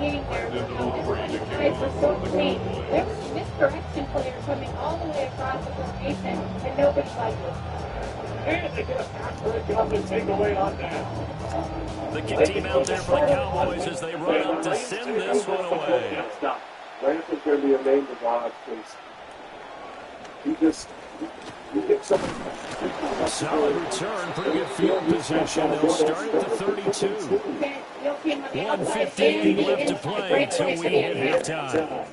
game there. The guys were so clean. There was a misdirection player coming all the way across the formation, and nobody liked it. And they get a pass for a jump and take away on that. The kid team out there for the Cowboys as they run up to send this one away. Lance is going to be a name to watch because you get so much. Solid return, pretty good field position. They'll start at the 32. 1:15 left to play until we hit halftime.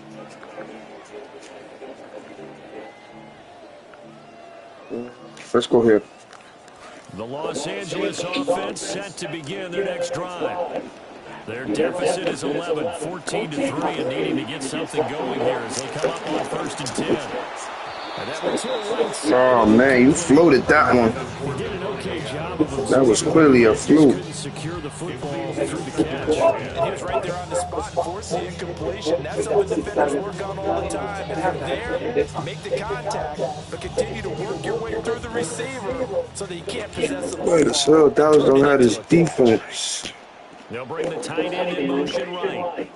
Let's go here. The Los Angeles offense set to begin their next drive. Their deficit is 11, 14-3, and needing to get something going here as they come up on 1st and 10. And that one to the right side. Oh, man, you floated that one. He did an okay job of That was clearly a fluke. couldn't secure the football through the catch. And he was right there on the spot and forced the incompletion. That's something defenders work on all the time. And you're there, make the contact, but continue to work your way through the receiver so that you can't possess the Wait a second, Dallas don't have his defense. They'll bring the tight end in motion right.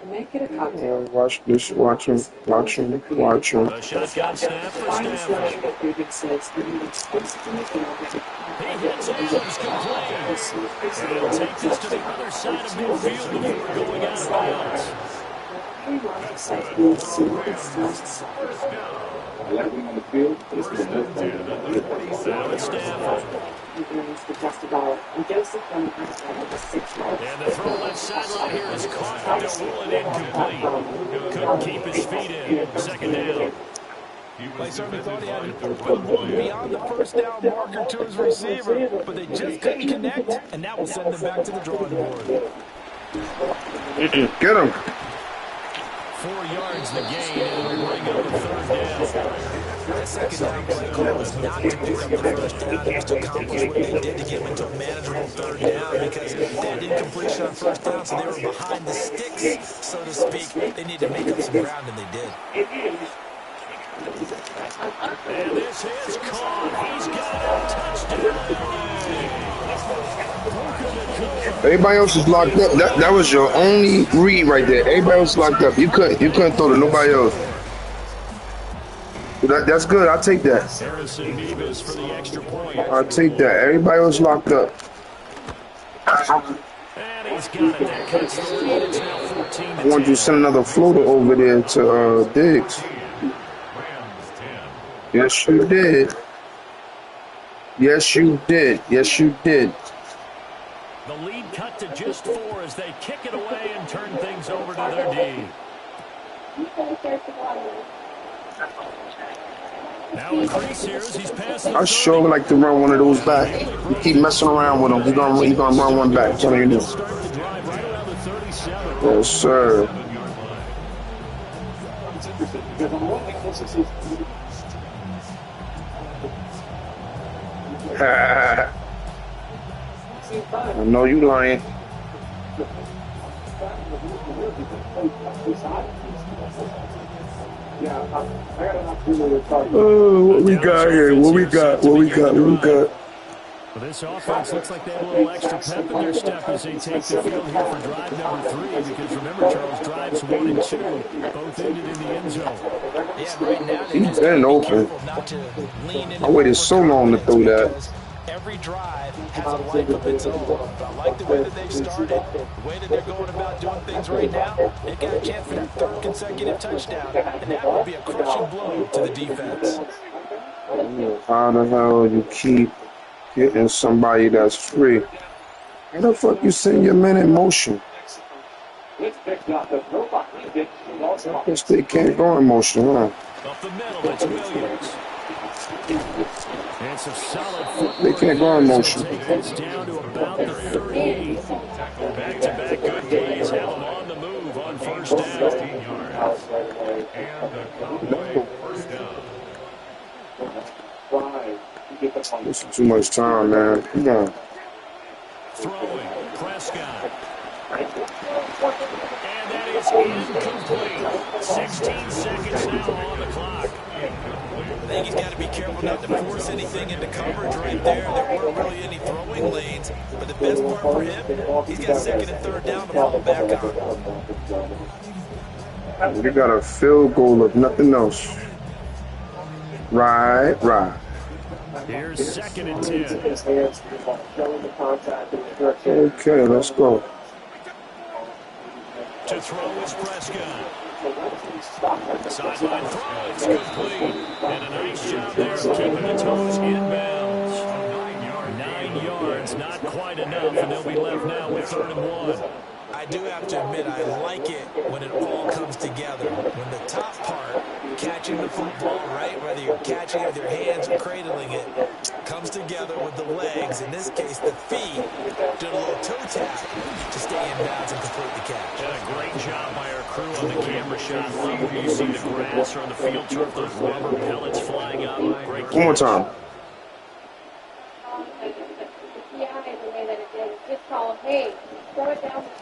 Make it a cocktail. Watch this, watch him, watch him, watch him. A shotgun snap for Stafford. He hits it, it was complete. He'll take this to the other side of midfield before going out of bounds. Now it's Stafford. And the throw left sideline here is caught, but they'll rule it incomplete. Couldn't keep his feet in. 2nd down. I certainly thought he had it beyond the first down marker to his receiver, but they just couldn't connect, and that will send them back to the drawing board. Get him. 4 yards the gain, and it'll bring up a 3rd down. That second down play call was not to pick up the first down. It was to accomplish what they did to get them into a manageable 3rd down because they had incompletion on 1st down, so they were behind the sticks, so to speak. They needed to make up some ground, and they did. And this is caught. He's got a touchdown. Everybody else is locked up. That was your only read right there. Everybody else locked up. You couldn't throw to nobody else. That's good. I'll take that. Harrison Beavis for the extra point. I'll take that. Everybody else locked up. And he's got it. That cuts the lead. It's now 14-10. I want you to send another floater over there to Diggs. Yes, you did. Yes, you did. Yes, you did. The lead cut to just 4 as they kick it away and turn things over to their D. Now a crease here as he's passing. I sure would like to run one of those back. You keep messing around with him, he's gonna run one back. Tell you this. Yes, sir. I know you lying. Oh, what we got here? What we got? What we got? What we got? Well, this offense looks like they have a little extra pep in their step as they take the field here for drive number 3. Because remember, Charles, drives 1 and 2 both ended in the end zone. Yeah, right now He's been open. I waited so long to throw that. Every drive has a life of its own. But I like the way that they've started, the way that they're going about doing things right now. They got a chance for that 3rd consecutive touchdown, and that would be a crushing blow to the defense. How the hell you keep getting somebody that's free? How the fuck you send your men in motion? I guess they can't go in motion, huh? Up the middle, it's Williams. It's a solid footwork. They can't go in motion. It's down to about the 38. Back-to-back good plays have them on the move on 1st down. This is too much time, man. Come on. Throwing, Prescott. And that is incomplete. 16 seconds now on the clock. I think he's got to be careful not to force anything into coverage right there. There weren't really any throwing lanes. But the best part for him, he's got second and third down to fall back on. We got a field goal if nothing else. Right. Here's second and 10. Okay, let's go. To throw is Prescott. Sideline throw, it's complete. And a nice job there keeping the toes inbounds. 9 yards, not quite enough, and they'll be left now with 3rd and 1. I do have to admit, I like it when it all comes together. When the top part, catching the football, right, whether you're catching it with your hands or cradling it, comes together with the legs, in this case the feet, did a little toe tap to stay in bounds and complete the catch. And a great job by our crew on the camera shot. Love when you see the grass or on the field turf, those rubber pellets flying up. Great catch. One more time.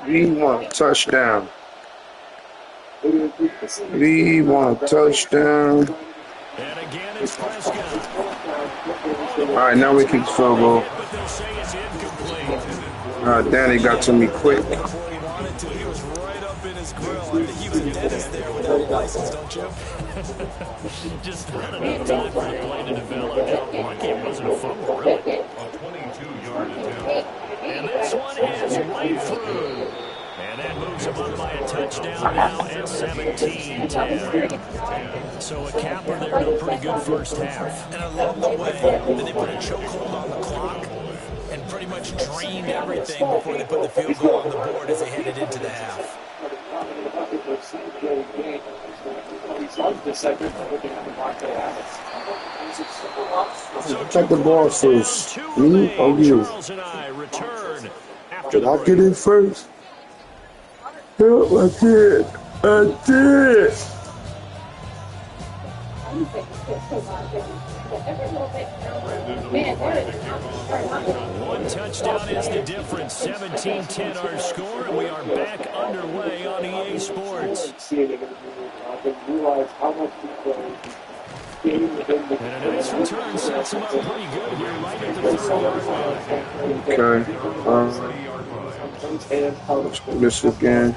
We want a touchdown. We want a touchdown. And again, it's Prescott. All right, now we kick the field goal. But they'll say it's incomplete. Danny got to me quick. Before he wanted to, he was right up in his grill. I think he was a dentist there without a license, don't you? Just not enough time for the play to develop. Lucky it wasn't a fumble, really. A 22-yard attempt. And this one is right through. And that moves him up by a touchdown now at 17-10. So a capper there to a pretty good first half. And I love the way that they put a chokehold on the clock and pretty much drained everything before they put the field goal on the board as they headed into the half. Check the ball first. Me or you? Charles and I return after Did the I break. get in first? Yep, I did. I did. One touchdown is the difference. 17-10 our score, and we are back underway on EA Sports. And a nice return sets him up pretty good here, right at the 30-yard line. Okay. Let's do this again.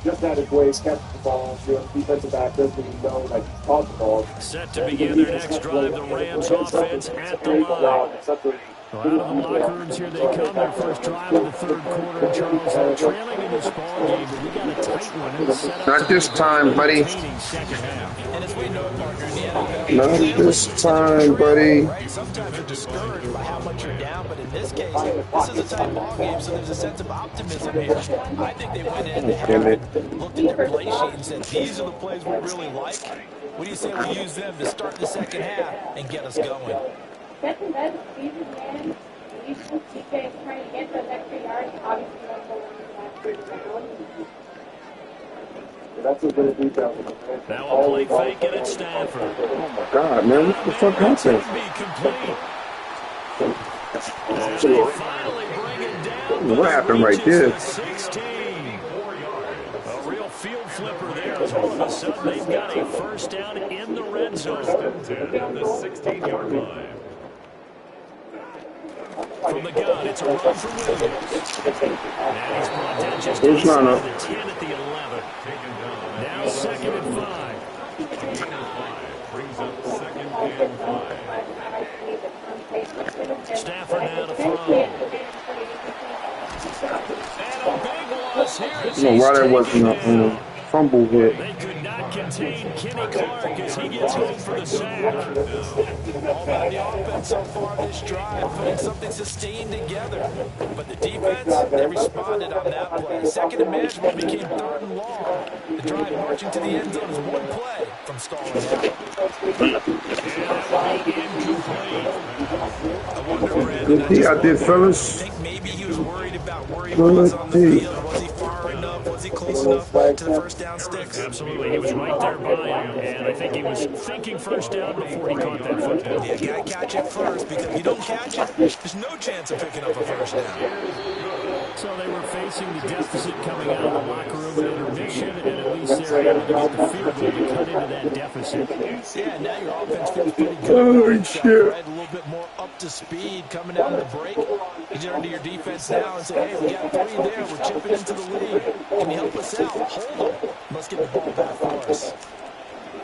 Just out of ways, catch the ball. Defensive back doesn't even know that he's caught the ball. Set to begin their next drive, the Rams offense at the line. Well, out of the locker rooms here they come, their first drive of the third quarter. Charles, they're trailing in this ball game, but we got a tight one in the setup. Not this time, buddy. Second half. And as we know, partner, in the NFL, Not this time, buddy. right? Sometimes you're discouraged by how much you're down, but in this case, this is a tight ball game, so there's a sense of optimism here. I think they went in and looked at their play sheet and said, these are the plays we really like. What do you say we use them to start the second half and get us going? Second best season, man. You should see guys trying to get those extra yards. Obviously, that's the one That's a bit of detail. Now a play fake it at Stanford. Oh my God, man, what the fuck happened? They finally bring it down. What happened right there? 16. A real field flipper there as all of a sudden they've got a first down in the red zone. 10 on the 16-yard line. From the gun, it's a run for Williams. And he's brought down just Who's inside not up? the 10 at the 11. Now 2nd and 5. Brings up 2nd and 5. Stafford now to throw. And a big loss here. I don't know why that wasn't a fumble hit. They could not contain Kenny Clark as he gets home for the sack. All about the offense so far this drive, putting something sustained together. But the defense, they responded on that play. Second and management became 3rd and long. The drive marching to the end zone is one play from stalling out. And that will be incomplete. I wonder, Brandon, Good D out there, I fellas. think maybe he was worried about where he was on the field. Was he far enough? Was he close enough to the first down sticks? Absolutely. He was right there by him, and I think he was thinking first down before he caught that football. You got to catch it first, because if you don't catch it, there's no chance of picking up a first down. So they were facing the deficit coming out of the locker room at intermission, and at least they're able to get the field goal to cut into that deficit. Yeah, now your offense feels pretty good about Oh, itself, shit. right? A little bit more up to speed coming out of the break. You turn to your defense now and say, hey, we got 3 there. We're chipping into the lead. Can you help us out? Hold them. Let's get the ball back for us.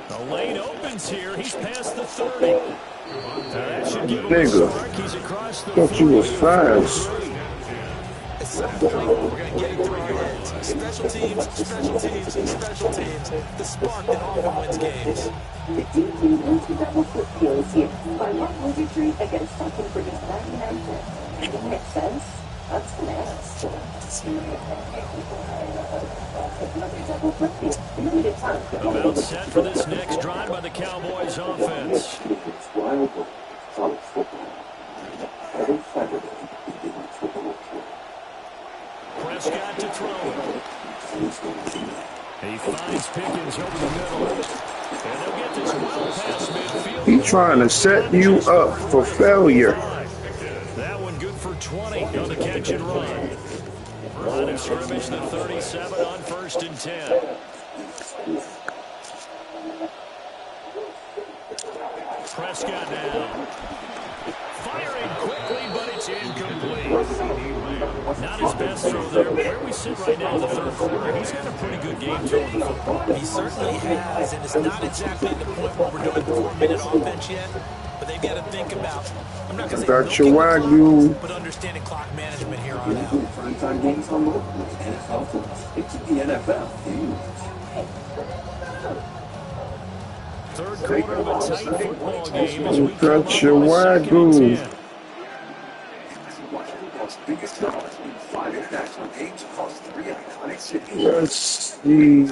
The lane opens here. He's past the 30. That should give him a Nigga, spark. He's across the thought you 40 was for fast. 43. At some point, we're going to get it through our heads. Special teams, special teams, special teams. The spark that often wins games. The DP multi-double flip deals here. Buy one movie treat and get a second for just 99 cents. It makes sense. That's bananas. Double flip deal. Limited time. About set for this next drive by the Cowboys offense. Prescott to throw. He finds Pickens over the middle. And they'll get this well past midfield. He trying to set you up for failure. That one good for 20 on the catch and run. Line of scrimmage, the 37 on 1st and 10. Prescott now. Firing quickly, but it's incomplete. Not his best throw there, but where we sit right now in the 3rd quarter, he's had a pretty good game throwing the football. He certainly has, and it's not exactly at the point where we're doing 4-minute offense yet, but they've got to think about, I'm not going to say Got your milking the Wagyu. clock, but understanding clock management here on out. Primetime games on local. NFL Plus. It's the NFL. 3rd quarter of a tight football game as we Got come your up on 2nd and Wagyu. 10. Biggest stars in 5 international games across 3 iconic cities. Let's see.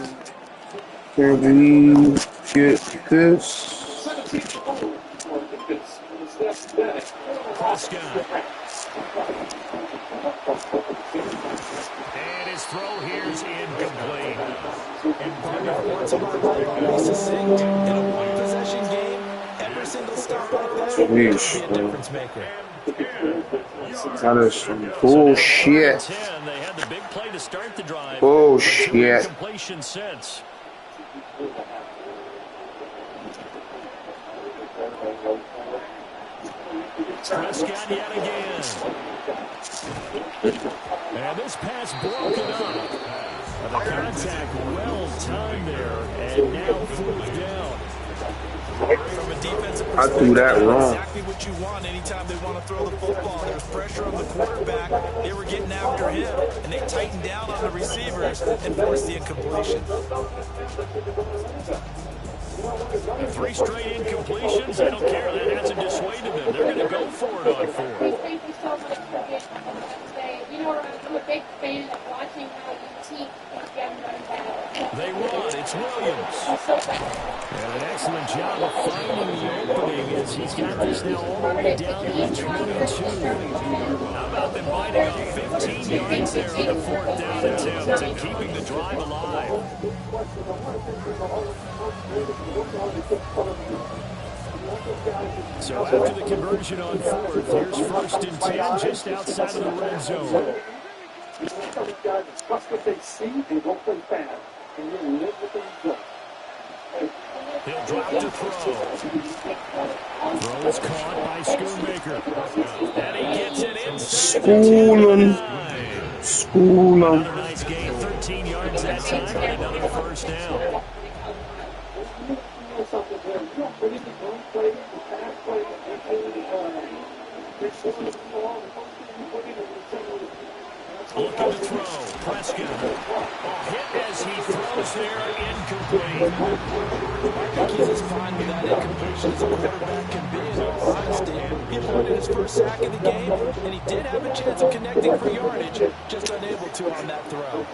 Can we get this? Prescott. And his throw here is incomplete. And part of the importance of our play are to be succinct. In a one-possession game, every single stop like that could be a difference maker. That is some bullshit. 10, they had the big play to start the drive. Bullshit. Completion since. Prescott yet again. And this pass broken up. The contact well timed there, and now 4th down. From a defensive I perspective, threw that wrong. exactly what you want anytime they want to throw the football. There's pressure on the quarterback. They were getting after him, and they tightened down on the receivers and forced the incompletion. 3 straight incompletions. I don't care. That hasn't dissuaded them. They're going to go for it on 4. Thank you so much for being on today. You know, I'm a big fan of watching how you teach these young running backs. They run. It's Williams. He's so fast. And an excellent job of finding the opening as he's got this now all the way down to 22. How about them biting off 15 yards there on the 4th down attempt and keeping the drive alive? So after the conversion on 4th, here's 1st and 10 just outside of the red zone. Trust what they see and go play fast. And then live with the result. He'll drop to throw. Throw is caught by Schoonmaker. And he gets it inside the 10. School 'em. Another nice gain, 13 yards that time, and another 1st down. Looking to throw. Prescott. Hit as he throws there, incomplete. I think he's as fine with that incompletion as a quarterback can be, in all honesty. He avoided his first sack of the game, and he did have a chance of connecting for yardage, just unable to on that throw.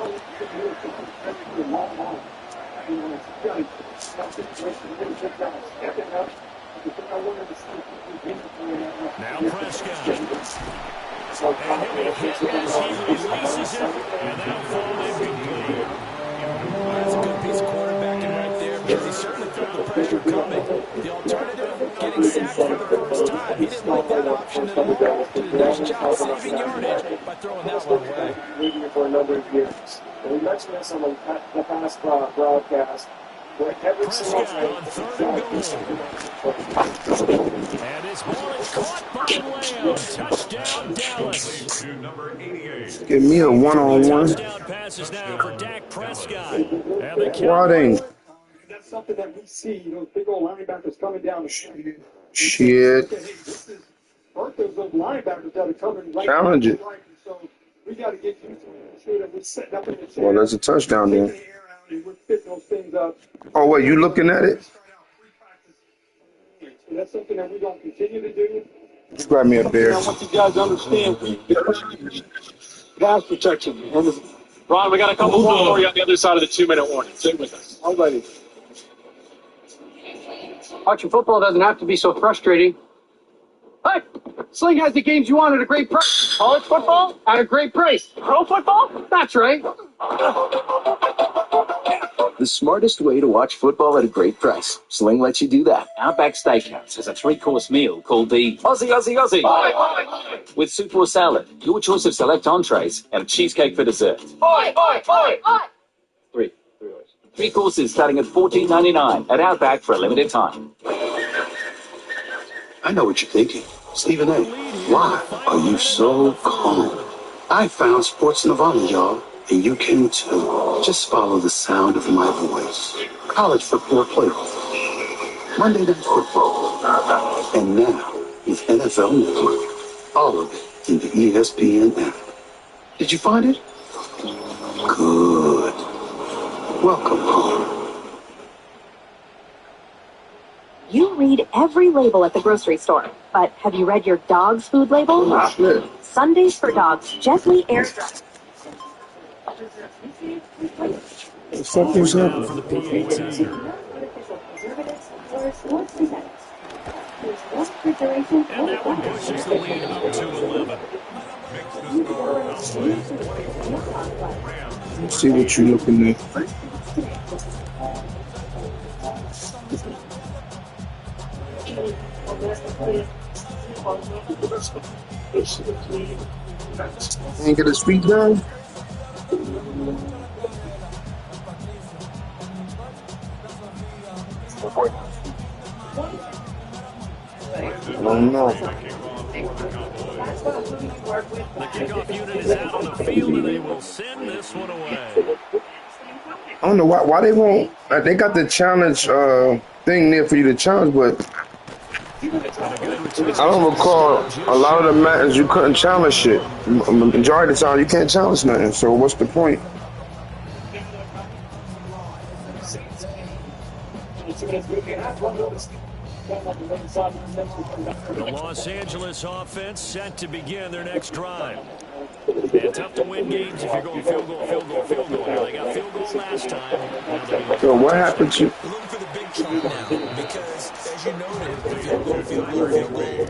Now Prescott. And he'll be hit as he releases it, and that'll fall incomplete. That's a good piece of quarterbacking right there, because he certainly felt the pressure coming. The alternative, getting sacked for the first time. He didn't like that option at all. Did a nice job saving yardage by throwing that one away. number of years. And we mentioned this on the past broadcast, where every single Prescott on 3rd and goal. And his ball is caught by Lamb. Touchdown, Dallas. Give me a one-on-one. Touchdown passes now for Dak Prescott. And the Wadding. That's something that we see, those big old linebackers coming down the street. Shit. This is birth of those linebackers that are coming right Challenge it. So we got to get used to making sure that we're setting up in the chair. Well, there's a touchdown Taking there. the air out and we're fitting those things up. Oh, wait, you looking at it? So that's something that we're going to continue to do. Just grab me a beer. I want you guys to understand pass protection. Ron, we got a couple more for you on the other side of the 2-minute warning. Stay with us. I'm ready. Watching football doesn't have to be so frustrating. Hey, Sling has the games you want at a great price. College football at a great price. Pro football? That's right. The smartest way to watch football at a great price. Sling lets you do that. Outback Steakhouse has a 3-course meal called the Aussie, Aussie, Aussie. With soup or salad, your choice of select entrees, and a cheesecake for dessert. Three courses starting at $14.99 at Outback for a limited time. I know what you're thinking. Stephen A., why are you so calm? I found Sports Nirvana, y'all, and you can too. Just follow the sound of my voice. College football playoff, Monday Night Football, and now with NFL Network. All of it in the ESPN app. Did you find it? Good. Welcome home. You read every label at the grocery store, but have you read your dog's food label? Shit. Sundays for Dogs, gently air dried. What's up, what's up? For the PAT. And that one pushes the lead up to 11. Let's see what you're looking at. Ain't get his feet down? I don't know. The kickoff unit is out on the field, and they will send this one away. I don't know why they won't. They got the challenge thing there for you to challenge, but I don't recall a lot of the matches you couldn't challenge shit. Majority of the time you can't challenge nothing. So what's the point? The Los Angeles offense set to begin their next drive. And tough to win games if you're going field goal. They got field goal last time. So what happened to? Looking for the big try now because, as you noted, the field goal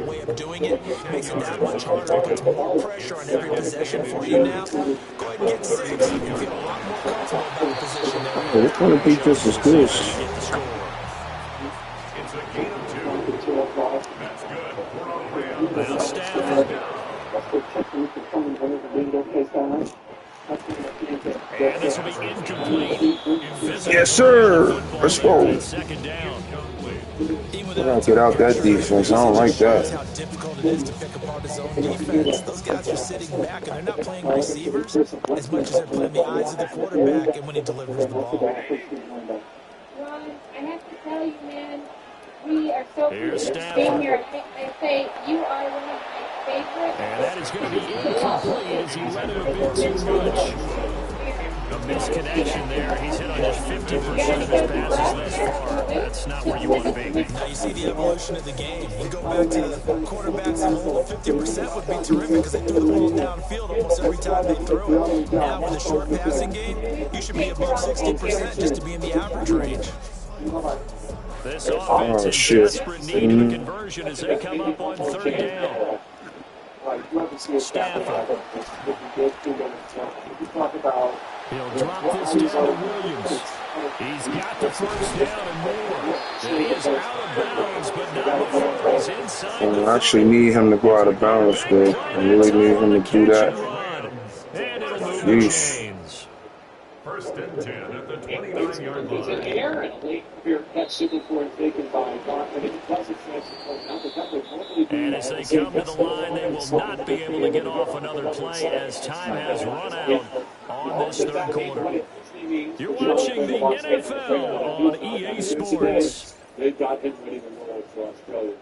way of doing it makes it that much harder. It puts more pressure on every possession for you now. Go ahead and get 6 and feel a lot more comfortable about the position there. What kind of defense is this? Now Stafford. And this will be incomplete. Yes, sir. Let's go. Second down. I gotta get out that defense. I don't like that. How difficult it is to pick apart his own defense. Those guys are sitting back and they're not playing receivers as much as they're playing the eyes of the quarterback and when he delivers the ball. Ron, I have to tell you, man, we are so pleased to be here. I say you are one of my favorites. And that is going to be incomplete as he let it a bit too much. A misconnection there. He's hit on just 50% of his passes thus far. That's not where you want to be. Now you see the evolution of the game. You go back to quarterbacks and hold 50% would be terrific because they threw the ball downfield almost every time they threw it. Now with a short passing game, you should be above 60% just to be in the average range. This offense is desperate need of a conversion as they come up on 3rd down. Stafford. He'll drop this down to Williams. He's got the first down and more. And he is out of bounds, but not before he's inside. I actually need him to go out of bounds, though. I really need him to do that. And it'll move the Sheesh. chains. First and 10 at the He's 29-yard in the line. air and a late fair catch super for it taken by Bachman. It doesn't finish And as they come to the line, they will not be able to get off another play as time has run out on this third quarter. You're watching the NFL on EA Sports. They've got him winning the world for Australia.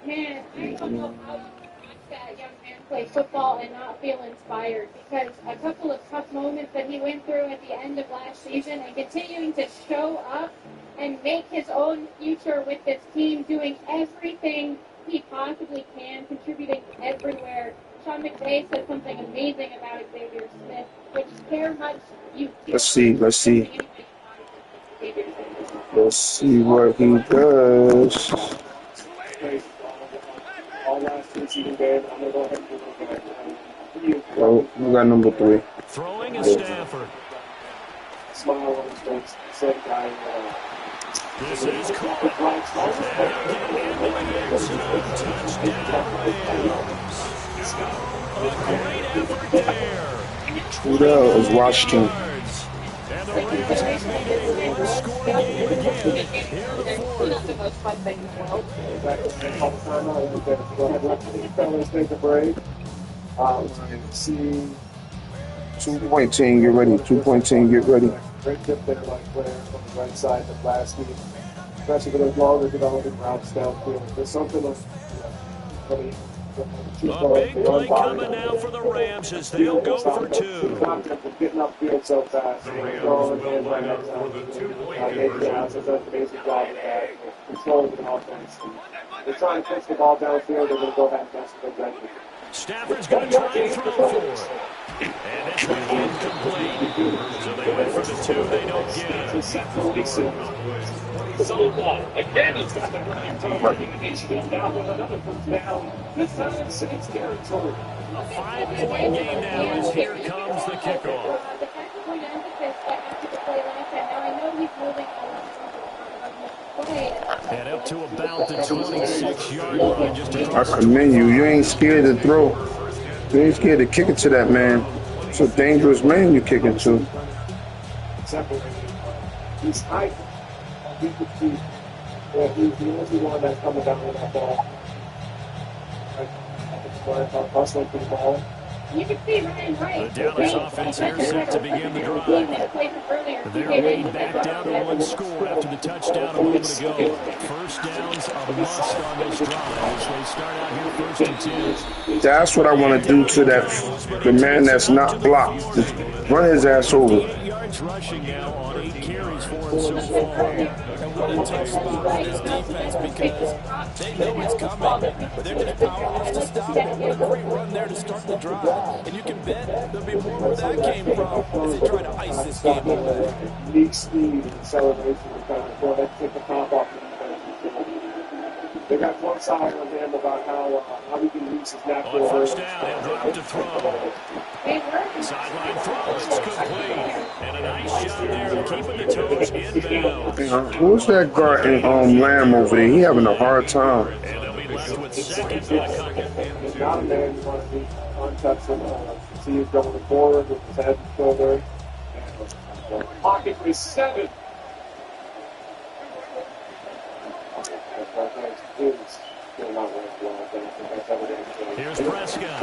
Man, I don't know how you can watch that young man play football and not feel inspired, because a couple of tough moments that he went through at the end of last season and continuing to show up and make his own future with this team, doing everything he possibly can, contributing everywhere. Sean McVay said something amazing about Xavier Smith, which care much you do. Let's see what he does. Oh, we got number 3. Throwing is Stafford. Smile on his face. Same guy. This is caught. And he'll get into the end zone. Touchdown, Rams. A great effort there. Who that was Washington? And the Rams have made a one-score game again. Here in the fourth. The most fun thing in the world. Go ahead, let fellas take a break. See 2-point team, get ready. 2-point team, get ready. great tip there by players on the right side of last week, especially for those longer developing routes downfield. There's something of a big play coming now for the Rams as they'll go for 2. Getting upfield so fast. The Rams will line up for the 2-point conversion. Has done an amazing job of that, controlling the offense. They're trying to push the ball downfield. They're going to go ahead and test the record. Stafford's going to try and throw for it. And this one incomplete. So they went for the 2. They don't get it. So again, he's got the running team. He's down with another first down. This time in Saints territory. A 5-point game now as here comes the kickoff. The point of emphasis that after the play last time. Now I know he's moving and up to about the 26-yard line. Just I commend you. You ain't scared to throw. You ain't scared to kick it to that man. It's a dangerous man you're kicking to. He's high. You could see he's the only one that's coming down with that ball. Hustling for the ball. You can see Ryan Wright. The Dallas offense here set to begin the drive. They're leading back down to 1 score after the touchdown a moment ago. First downs a must on this drive as they start out here 1st and 10. That's what I want to do to the man that's not blocked. Just run his ass over. 8 yards rushing now on 8 carries for him so far. And what a tough spot for this defense because they know it's coming, but they're just powerless to stop it. What a great run there to start the drive. And you can bet there'll be more where that came from as they try to ice this game away. Unique speed and celebration to kind of go ahead and take the top off the defense. They got close eye on him about how he can use his natural. On first down, he'll drop to throw. Sideline throw, it's complete. And a nice job there of keeping the toes inbound. Who's that guard in Lamb over there? He having a hard time. And they'll be left with second and a couple. Not a man you want to be untouched. See he's going forward with his head and shoulder. Pocket with 7. Here's Prescott.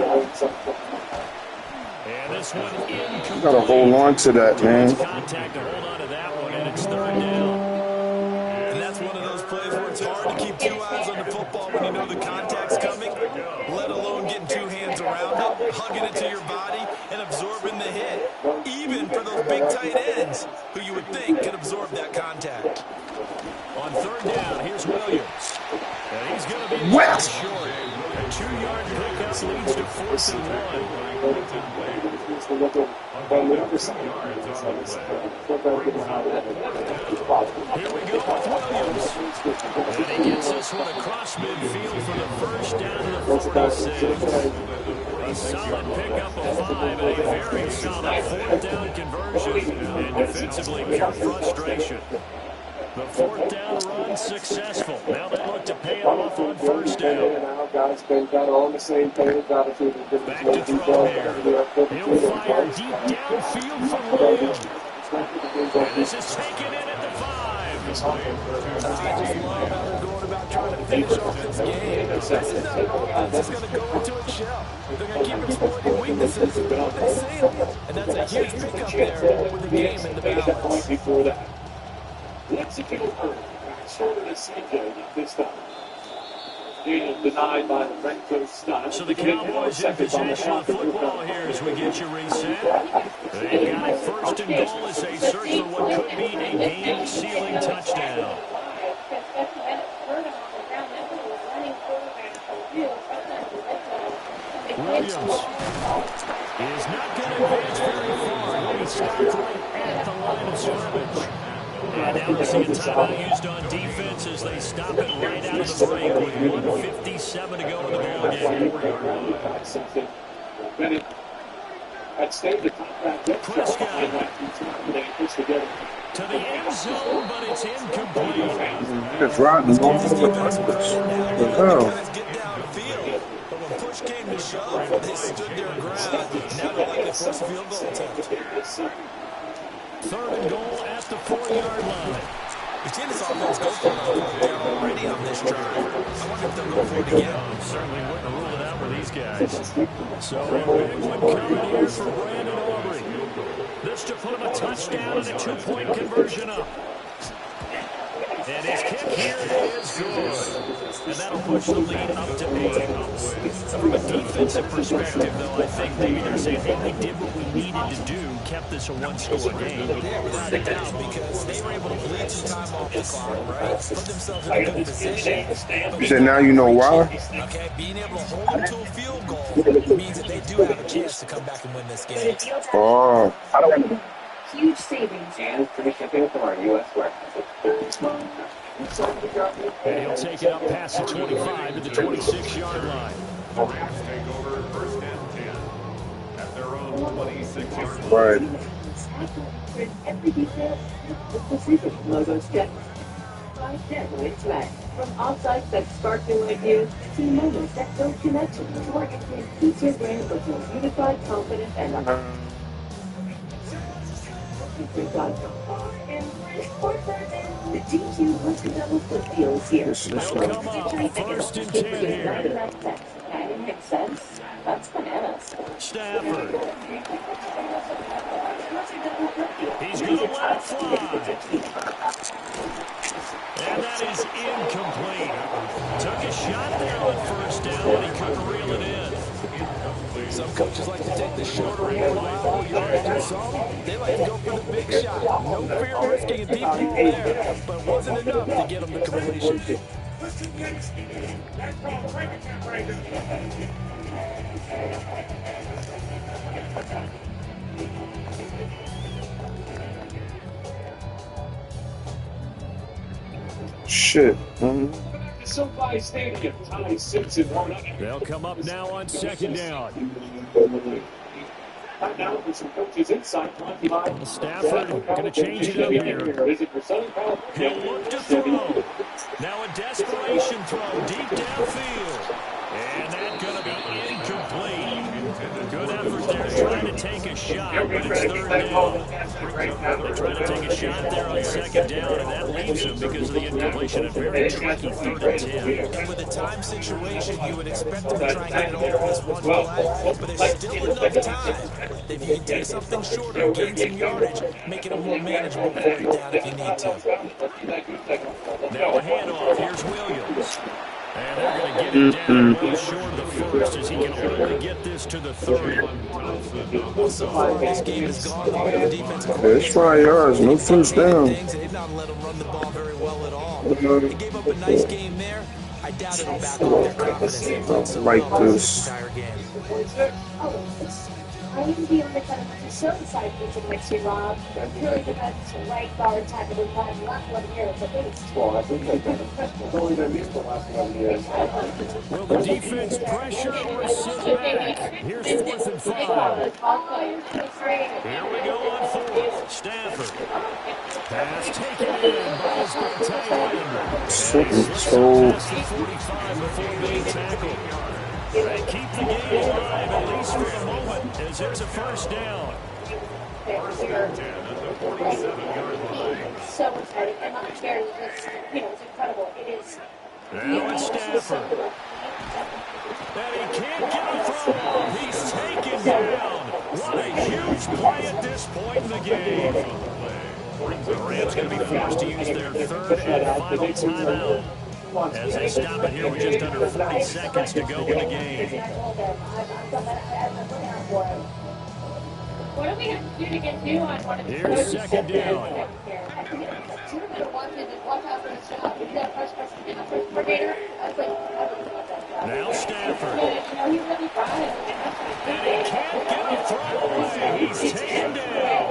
And this one incomplete. You gotta hold on to that, man. Contact to hold on to that one, and it's 3rd down. And that's one of those plays where it's hard to keep 2 eyes on the football when you know the contact's coming, let alone getting 2 hands around it, hugging it to your body, and absorbing the hit. Even for those big tight ends, who you would think could absorb that contact. On 3rd down, here's Williams. And he's going to be wet. Short. A 2-yard pickup leads to 4th and 1. Here we go with Williams. And he gets this one across midfield for the first down to the 46. A solid pickup of 5 and a very solid 4th down conversion. And defensively, pure frustration. The 4th down run successful. Now they look to pay it off on 1st down. Guys been kind of on the same page. Back to throw here. He'll fire deep downfield from Williams. And this is taken in at the 5. I just love how they're going about trying to finish off this game. This is not an offense that's going to go into its shell. They're going to keep exploiting weaknesses when they see them. And that's a huge pickup there with the game in the balance. Shorter to CJ, not this time. Denied by the Renko stun. So the Cowboys in possession of the football here as we get you reset. They've got it first and goal as they search for what could be a game-sealing touchdown. Williams is not going to advance very far. He'll be stopped right at the line of scrimmage. And now we'll see a timeout used on defense as they stop it right out of the break with 1:57 to go in the ballgame. Prescott to the end zone, but it's incomplete. It's riding all over the place. The hell? But when push came to shove, they stood their ground. Now they're likely to force a field goal attempt. 3rd and goal at the 4-yard line. We've seen this offense go for it down already on this drive. I wonder if they'll go for it again. Certainly wouldn't rule it out with these guys. So a big one coming here for Brandon Aubrey. This to put him a touchdown and a 2-point conversion up. And his kick here is good. And that'll push the lead up to 8. From a defensive perspective, though, I think maybe they're saying, hey, we did what we needed to do, kept this a one-score game. Yeah, without a doubt, because they were able to bleed some time off the clock, right? Put themselves in a good position. You said now you know why? Okay, being able to hold them to a field goal means that they do have a chance to come back and win this game. Oh. Huge savings and free shipping from our U.S. warehouse. And he'll take it up past the 25 to the 26-yard line. The Rams take over 1st and 10 at their own 26-yard line. Right. Every detail with precision logos checked. Right there, it's right. From offsites that spark new ideas to moments that build connections, Morganton keeps your brand looking unified, confident, and the DQ Liquid Double Flip deal is here. They'll come up 1st and 10 here. That makes sense. That's bananas. Stafford. He's going to let it fly. And that is incomplete. Took a shot there on 1st down, but he couldn't reel it in. Some coaches like to take the shorter and more yardage, and some, they like to go for the big shot. No fear of risking a deep ball there, but it wasn't enough to get them the completion. Shit. SoFi Stadium ties 6-1. They'll come up now on 2nd down. Now with some coaches inside. Stafford going to change it up here. He'll look to throw. Now a desperation throw deep downfield. And that's going to be incomplete. Good effort there trying to take a shot, but it's 3rd down. They try to take a shot there on 2nd down, and that leaves them because of the incompletion. A very tricky 3rd and 10. And with a time situation, you would expect them to try and get it over this one play, but there's still enough time. If you can take something shorter, gain some yardage, make it a more manageable 4th down if you need to. Now a handoff. Here's Williams. And they're going to get it down well short of the 1st as he can only get this to the 3rd. So far, this game has gone the way of the defense. It's 5 yards, no 1st down. They've not let them run the ball very well at all. They gave up a nice game there. I doubt it'll back off their confidence. They played so well this entire game. I wouldn't be on the kind of certain side of the makes me Rob. Really depends on right guard type of the last 11 years at least. Well, I think they've been only been used the last 11 years. Will the defense pressure or sit back? Here's 4th and 5. Here we go on 4th. Stafford. Pass taken in by his big tight end. So Past the 45 before being tackled. They keep the game alive, at least for the moment, as there's a 1st down. 1st and 10 at the So excited, and not scary. It's incredible. It is. Now it's Stafford. And he can't get a throw off. He's taken down. What a huge play at this point in the game. The Rams going to be forced to use their third and final timeout as they stop it here with just under 40 seconds to go in the game. What do we have to do to get you on one of these? Here's second down. Now Stafford. And he can't get a throw away. He's taken down.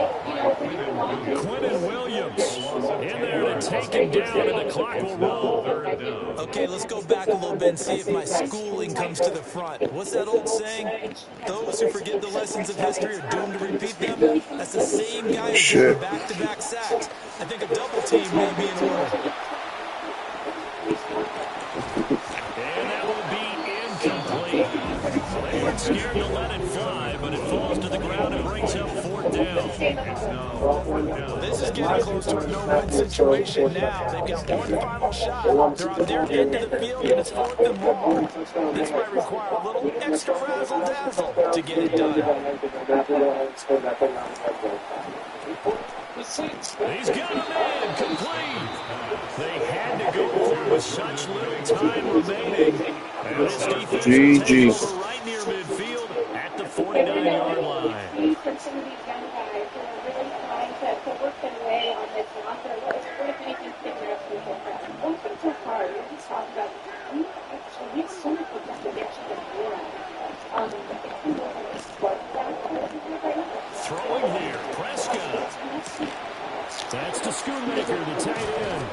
Quentin Williams in there to take him down, and the clock will roll. Okay, let's go back a little bit and see if my schooling comes to the front. What's that old saying? Those who forget the lessons of history are doomed to repeat them. That's the same guy who's doing back-to-back sacks. I think a double team may be in order. And that will be incomplete. They weren't scared to let it fly, but it falls to the ground and brings up fourth down. This is getting close to a no-win situation now. They've got one final shot. They're on their end of the field, and it's 4th and 1. This might require a little extra razzle-dazzle to get it done. He's got a man complete. They had to go for it with such little time remaining. And this defense will take over right near midfield at the 49-yard line. From some of these young guys who are really trying to work their way on this roster. What if anything figure out for them? Don't think too hard. We just talked about we have so much potential to actually get Throwing here, Prescott. That's to Schoonmaker, the tight end.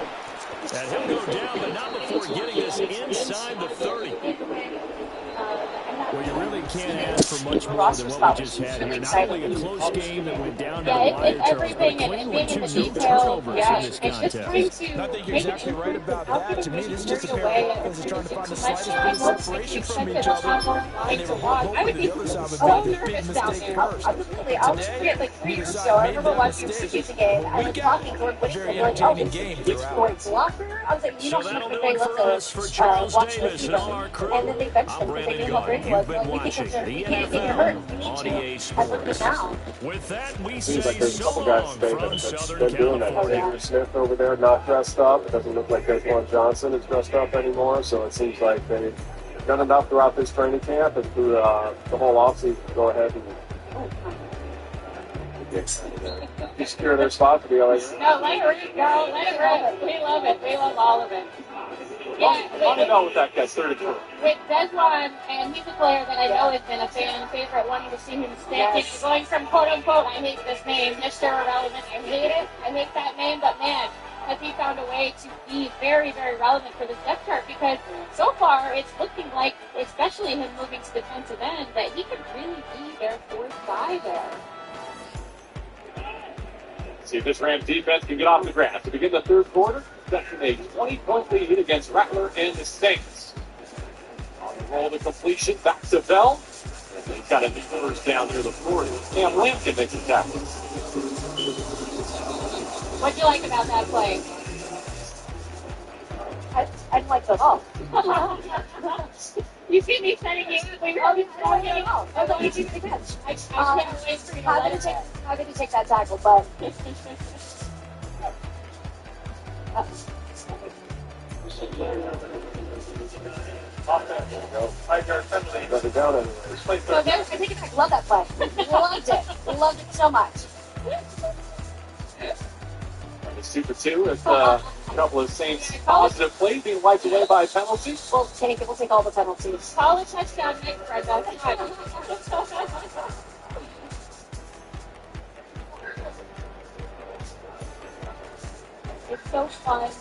And he'll go down, but not before getting this inside the 30. Well, you really can't ask for much more than what we just had here. Not only a close game that went down to the wire, Charles, but a clean one, too. No turnovers in this contest. I think you're exactly right about that. To me, this is just a pair of offenses trying to find the slightest bit of separation from each other. And they were hoping that the other side would make the big mistake first. Today, I remember watching the Chiefs game. I was talking to him, very entertaining game throughout. Blocker. I was like, So that'll do it for us for Charles Davis and all our crew. And then they benched I'm him because they Brandon knew how great Gaudin. he was. You've been watching the NFL on EA Sports. With that, we say so long from Southern California. Xavier Smith over there, not dressed up. It doesn't look like Deshaun Johnson is dressed up anymore, so it seems like they've done enough throughout this training camp and through the whole offseason to go ahead and secure their spot to be like. No, let it rip, girl. Let it rip. We love it. We love all of it. Yeah, I don't know what that guy's 32. With Deswan, and he's a player that I know has been a fan favorite, wanting to see him standing, going from quote-unquote, I hate this name, Mr. Irrelevant, I hate it, I hate that name, but man, has he found a way to be very, very relevant for this depth chart, because so far it's looking like, especially him moving to defensive end, that he could really be their fourth guy there. See if this Rams defense can get off the grass. To begin the third quarter, that's a 20-point lead against Rattler and the Saints. On the roll, the completion back to Bell. And they've got a new first down near the 40. Cam Lampkin makes the tackle. What'd you like about that play? I didn't like that at all. You see me setting you? We were always throwing it out. That was easy to catch. I can't wait for you to let it go. How did you take that tackle, but... So there's, I take it back. Love that play. Loved it. Loved it so much. Super 2 with a couple of Saints positive plays being wiped away by penalties. We'll take all the penalties. Call a touchdown, Nick. It's so fun to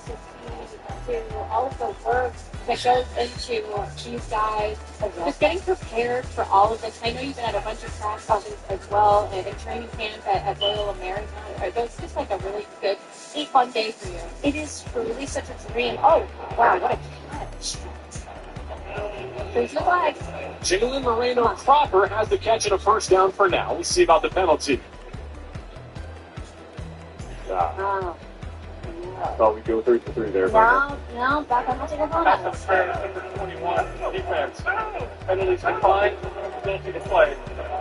see all of the work that goes into these guys, just getting prepared for all of this. I know you've been at a bunch of practices as well, and in training camp at Loyola Marymount. It's just like a really good, fun day for you. It is truly such a dream. Oh, wow, what a catch. There's the flag. Jalen Moreno proper has the catch and a first down for now. We'll see about the penalty. Oh. Thought we'd go 3 for 3 there. No, back on the table. That's number 21. Defense. Penalties declined. Ability to play.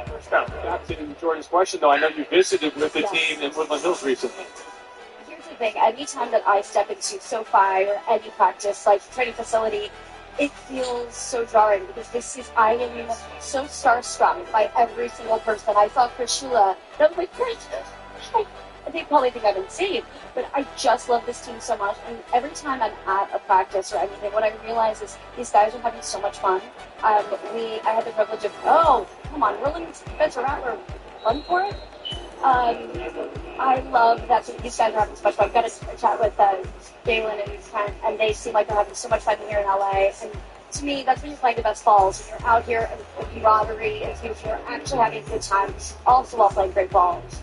First down. Back to Jordan's question, though. I know you visited with the team in Woodland Hills recently. Here's the thing. Anytime that I step into SoFi or any practice, like training facility, it feels so jarring because I am so starstruck by every single person. I saw Chris Shula, and I was like, Chris, they probably think I'm insane, but I just love this team so much. And every time I'm at a practice or anything, what I realize is these guys are having so much fun. I had the privilege of, Merlin, Spencer Rattler, run for it. I love that these guys are having so much fun. I've got a chat with Galen and Trent, and they seem like they're having so much fun here in LA. And to me, that's when you're playing the best balls. When you're out here and the camaraderie, and you're actually having a good time, also while playing great balls.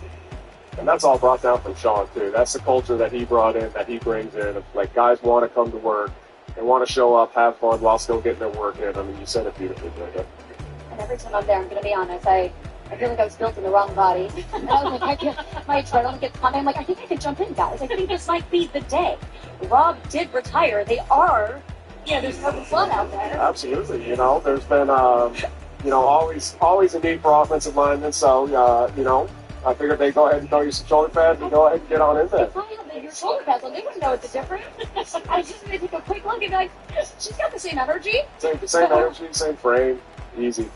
And that's all brought down from Sean, too. That's the culture that he brought in, that he brings in. Like, guys want to come to work. They want to show up, have fun, while still getting their work in. I mean, you said it beautifully, Brenda. And every time I'm there, I'm going to be honest, I feel like I was built in the wrong body. And I was like, my adrenaline gets pumping. I'm like, I think I can jump in, guys. I think this might be the day. Rob did retire. They are, there's no blood out there. Absolutely. There's been, always a need for offensive linemen. So, I figured they'd go ahead and throw you some shoulder pads and go ahead and get on in there. If I had your shoulder pads on, they wouldn't know it's a difference. I was just going to take a quick look and be like, she's got the same energy. Same energy, same frame. Easy.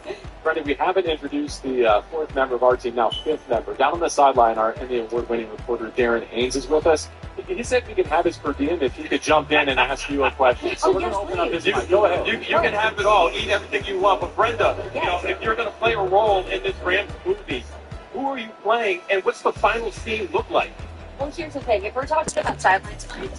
Brendan, we haven't introduced the fourth member of our team, now fifth member. Down on the sideline, our Emmy Award-winning reporter Darren Haynes is with us. He said we could have his per diem if he could jump in and ask you a question. So we're going to open up his mic. Go ahead. You can have it all. Eat everything you want. But Brenda, if you're going to play a role in this Rams movie, who are you playing, and what's the final scene look like? Well, here's the thing. If we're talking about sidelines, I mean,